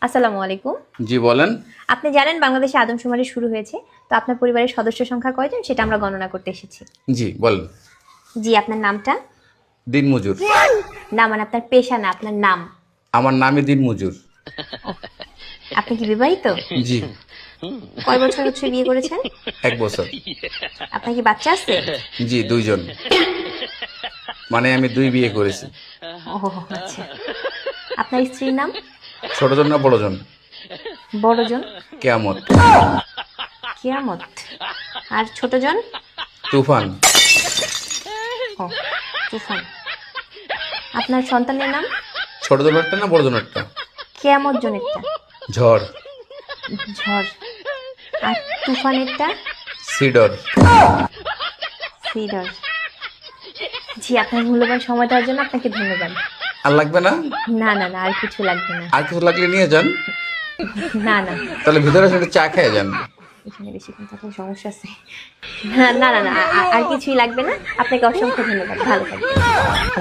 আসসালামু আলাইকুম। জি বলেন। আপনি জানেন বাংলাদেশে আদমশুমারি শুরু হয়েছে, তো আপনার পরিবারের সদস্য সংখ্যা কয়জন সেটা আমরা গণনা করতে এসেছি। জি বলেন। জি, আপনার নামটা? দিনমজুর। না, মানে আপনার পেশা না, আপনার নাম। আমার নামই দিনমজুর। আপনি কি বিবাহিত? জি। কয় বছর হচ্ছে বিয়ে করেছেন? 1 বছর। আপনার কি বাচ্চা আছে? জি 2 জন। মানে আমি 2 বিয়ে করেছি। ও আচ্ছা। আপনার স্ত্রীর নাম? ছোটজন না বড়জন? বড়জন? কেয়ামত। কিয়ামত। আর ছোটজন? তুফান। ও তুফান। আপনার সন্তানের নাম? ছোটজনেরটা না বড়জনেরটা? কিয়ামত জনেরটা? ঝড়। ঝড়। আর তুফানেরটা? সিডর। সিডর। জি, আপনার মূল্যবান সময় দেওয়ার জন্য আপনাকে ধন্যবাদ। আর লাগবে না? না না না, আর কিছু লাগবে না। আর কিছু লাগলে নিয়ে যান। না না, তাহলে ভিতরে এসে চা খেয়ে যান। এখানে বেশি কথা সমস্যা আছে। না না না না, আর কিছুই লাগবে না। আপনাকে অসংখ্য ধন্যবাদ, ভালো থাকবেন।